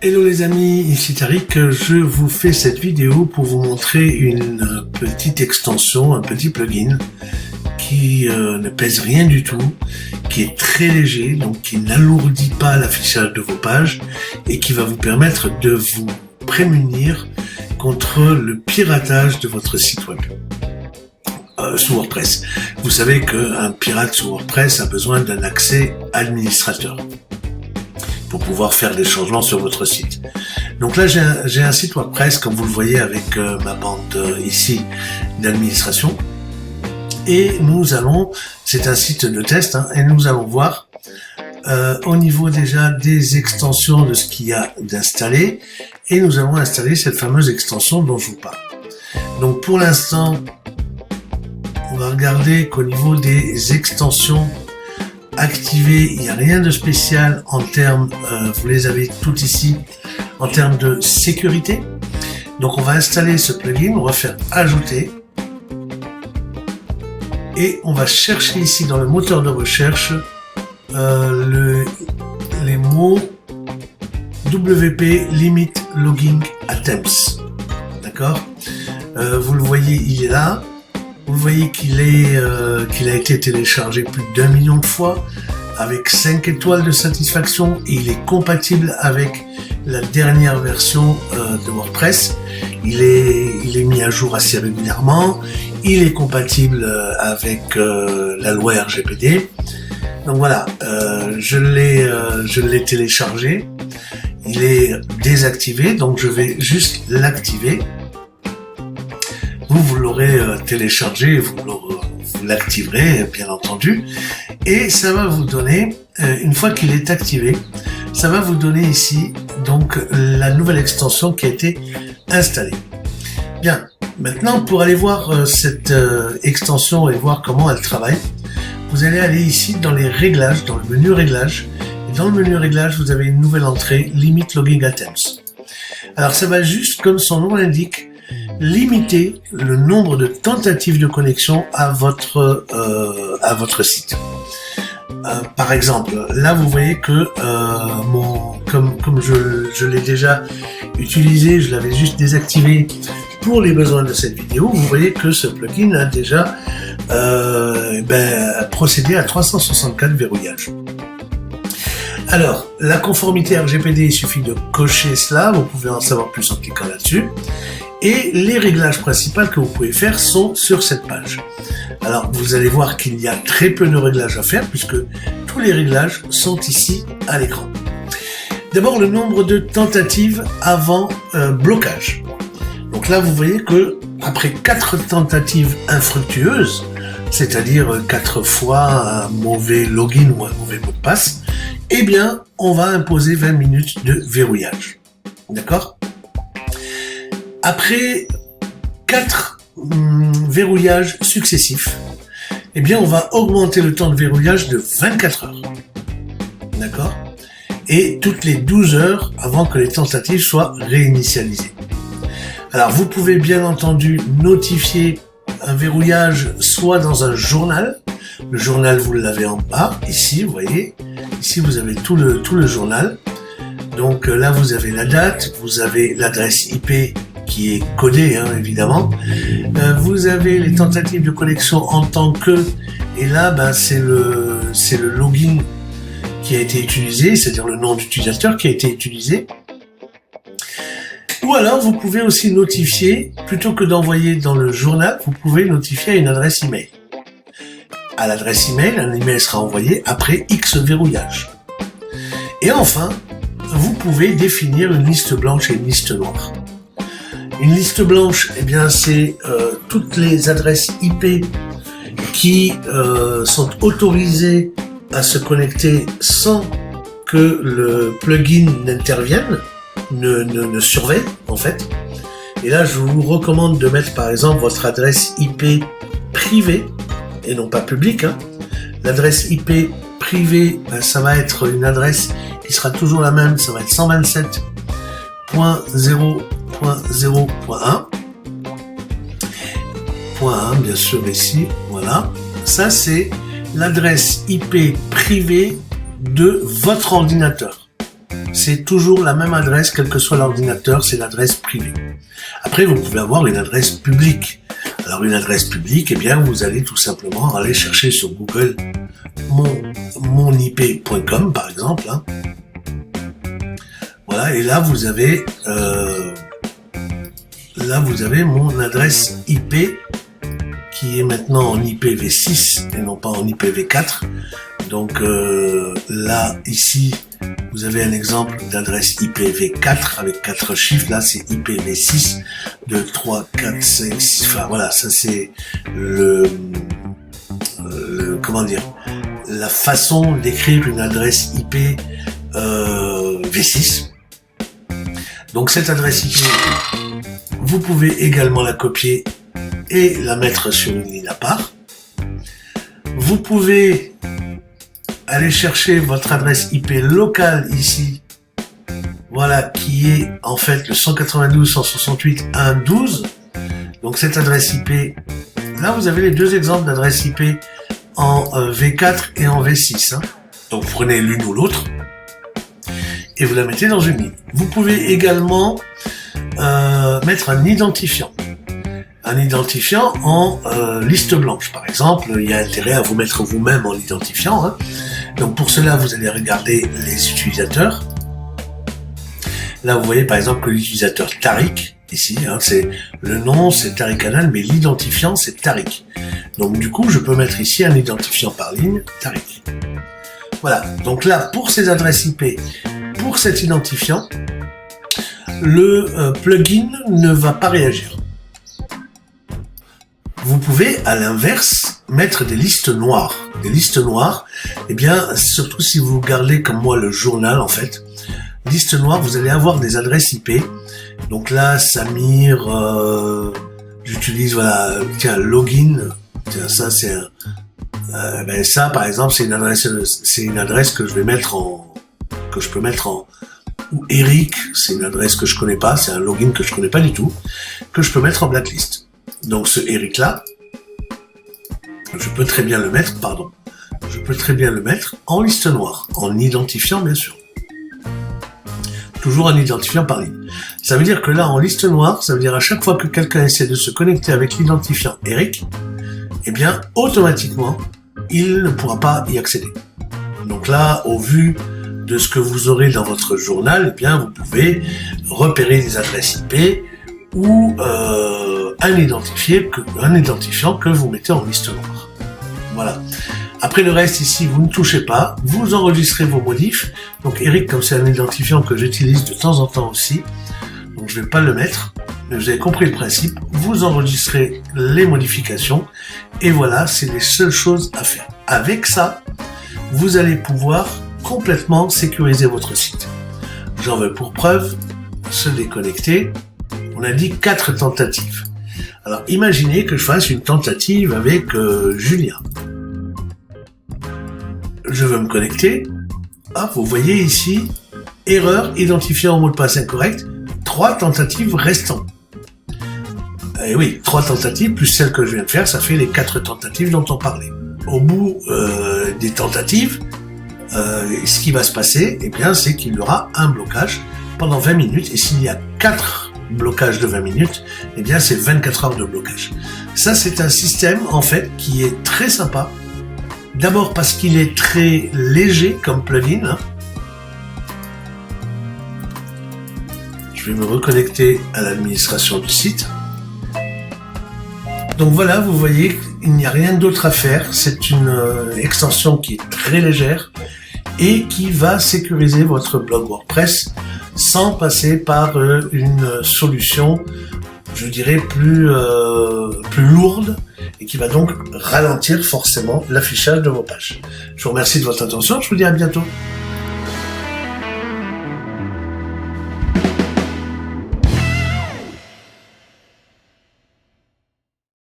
Hello les amis, ici Tariq, je vous fais cette vidéo pour vous montrer une petite extension, un petit plugin qui ne pèse rien du tout, qui est très léger, donc qui n'alourdit pas l'affichage de vos pages et qui va vous permettre de vous prémunir contre le piratage de votre site web sous WordPress. Vous savez qu'un pirate sous WordPress a besoin d'un accès administrateur pour pouvoir faire des changements sur votre site. Donc là, j'ai un site WordPress, comme vous le voyez avec ma bande ici d'administration. Et c'est un site de test, et nous allons voir au niveau déjà des extensions de ce qu'il y a d'installé. Et nous allons installer cette fameuse extension dont je vous parle. Donc pour l'instant, on va regarder qu'au niveau des extensions activé, il n'y a rien de spécial en termes, vous les avez toutes ici, en termes de sécurité. Donc on va installer ce plugin, on va faire ajouter et on va chercher ici dans le moteur de recherche les mots WP Limit Logging Attempts. D'accord, vous le voyez, il est là. Vous voyez qu'il a été téléchargé plus d'1 million de fois, avec 5 étoiles de satisfaction, et il est compatible avec la dernière version de WordPress. Il est mis à jour assez régulièrement. Il est compatible avec la loi RGPD. Donc voilà, je l'ai téléchargé. Il est désactivé, donc je vais juste l'activer. Vous l'aurez téléchargé, vous l'activerez bien entendu, et ça va vous donner, une fois qu'il est activé, ça va vous donner ici donc la nouvelle extension qui a été installée. Bien, maintenant pour aller voir cette extension et voir comment elle travaille, vous allez aller ici dans les réglages, dans le menu réglages, et dans le menu réglages vous avez une nouvelle entrée, Limit Logging Attempts. Alors ça va juste, comme son nom l'indique, limiter le nombre de tentatives de connexion à votre site. Par exemple, là vous voyez que comme je l'ai déjà utilisé, je l'avais juste désactivé pour les besoins de cette vidéo, vous voyez que ce plugin a déjà procédé à 364 verrouillages. Alors, la conformité RGPD, il suffit de cocher cela, vous pouvez en savoir plus en cliquant là-dessus. Et les réglages principaux que vous pouvez faire sont sur cette page. Alors, vous allez voir qu'il y a très peu de réglages à faire puisque tous les réglages sont ici à l'écran. D'abord, le nombre de tentatives avant blocage. Donc là, vous voyez que après 4 tentatives infructueuses, c'est-à-dire 4 fois un mauvais login ou un mauvais mot de passe, eh bien, on va imposer 20 minutes de verrouillage. D'accord ? Après 4 verrouillages successifs, eh bien, on va augmenter le temps de verrouillage de 24 heures. D'accord ? Et toutes les 12 heures avant que les tentatives soient réinitialisées. Alors, vous pouvez bien entendu notifier un verrouillage soit dans un journal. Le journal, vous l'avez en bas, ici, vous voyez. Ici, vous avez tout le journal. Donc là, vous avez la date, vous avez l'adresse IP qui est codée, évidemment. Vous avez les tentatives de connexion en tant que, et là, c'est le login qui a été utilisé, c'est-à-dire le nom d'utilisateur qui a été utilisé. Ou alors, vous pouvez aussi notifier, plutôt que d'envoyer dans le journal, vous pouvez notifier à une adresse email. À l'adresse email, un email sera envoyé après X verrouillage. Et enfin, vous pouvez définir une liste blanche et une liste noire. Une liste blanche, eh bien, c'est toutes les adresses IP qui sont autorisées à se connecter sans que le plugin n'intervienne, ne surveille en fait. Et là, je vous recommande de mettre par exemple votre adresse IP privée et non pas publique. L'adresse IP privée, ça va être une adresse qui sera toujours la même, ça va être 127.0.0.1. .1 bien sûr ici, voilà. Ça c'est l'adresse IP privée de votre ordinateur. c'est toujours la même adresse, quel que soit l'ordinateur, c'est l'adresse privée. Après, vous pouvez avoir une adresse publique. Alors, une adresse publique, eh bien, vous allez tout simplement aller chercher sur Google monip.com, par exemple. Hein. Voilà, et là, vous avez mon adresse IP qui est maintenant en IPv6 et non pas en IPv4. Donc là, ici, vous avez un exemple d'adresse IPv4 avec 4 chiffres. Là, c'est IPv6, 2, 3, 4, 5, 6. Enfin, voilà, ça c'est comment dire, la façon d'écrire une adresse IP V6. Donc cette adresse IP, vous pouvez également la copier et la mettre sur une ligne à part. Vous pouvez aller chercher votre adresse IP locale ici, voilà, qui est en fait le 192.168.1.12. Donc cette adresse IP, là vous avez les deux exemples d'adresse IP en V4 et en V6. Hein. Donc vous prenez l'une ou l'autre et vous la mettez dans une ligne. Vous pouvez également mettre un identifiant. Un identifiant en liste blanche. Par exemple, il y a intérêt à vous mettre vous-même en identifiant. Hein. Donc pour cela, vous allez regarder les utilisateurs. Là, vous voyez par exemple que l'utilisateur Tariq, ici, hein, c'est le nom, c'est Tariq Anan, mais l'identifiant, c'est Tariq. Donc du coup, je peux mettre ici un identifiant par ligne, Tariq. Voilà, donc là, pour ces adresses IP, pour cet identifiant, le plugin ne va pas réagir. Vous pouvez, à l'inverse, mettre des listes noires. Des listes noires, eh bien, surtout si vous gardez comme moi le journal, en fait. Liste noire, vous allez avoir des adresses IP. Donc là, Samir, j'utilise, voilà, tiens, login. Tiens, ça, c'est un... ben ça, par exemple, c'est une adresse que je vais mettre que je peux mettre en... Ou Eric, c'est une adresse que je connais pas, c'est un login que je connais pas du tout, que je peux mettre en blacklist. Donc ce Eric là, je peux très bien le mettre en liste noire, en identifiant bien sûr. Toujours en identifiant par ligne. Ça veut dire que là, en liste noire, ça veut dire à chaque fois que quelqu'un essaie de se connecter avec l'identifiant Eric, eh bien, automatiquement, il ne pourra pas y accéder. Donc là, au vu de ce que vous aurez dans votre journal, eh bien, vous pouvez repérer des adresses IP ou un identifiant que vous mettez en liste noire. Voilà. Après le reste ici, vous ne touchez pas, vous enregistrez vos modifs. Donc Eric, comme c'est un identifiant que j'utilise de temps en temps aussi, donc je vais pas le mettre, mais vous avez compris le principe, vous enregistrez les modifications, et voilà, c'est les seules choses à faire. Avec ça, vous allez pouvoir complètement sécuriser votre site. J'en veux pour preuve, se déconnecter, on a dit 4 tentatives. Alors imaginez que je fasse une tentative avec Julien. Je veux me connecter. Hop, vous voyez ici, erreur, identifiant au mot de passe incorrect, 3 tentatives restantes. Et oui, 3 tentatives plus celle que je viens de faire, ça fait les 4 tentatives dont on parlait. Au bout des tentatives, ce qui va se passer, eh bien, c'est qu'il y aura un blocage pendant 20 minutes. Et s'il y a 4 blocages de 20 minutes, eh bien, c'est 24 heures de blocage. Ça, c'est un système, en fait, qui est très sympa. D'abord parce qu'il est très léger comme plugin. Hein. Je vais me reconnecter à l'administration du site. Donc voilà, vous voyez, il n'y a rien d'autre à faire. C'est une extension qui est très légère et qui va sécuriser votre blog WordPress sans passer par une solution, je dirais, plus lourde et qui va donc ralentir forcément l'affichage de vos pages. Je vous remercie de votre attention, je vous dis à bientôt.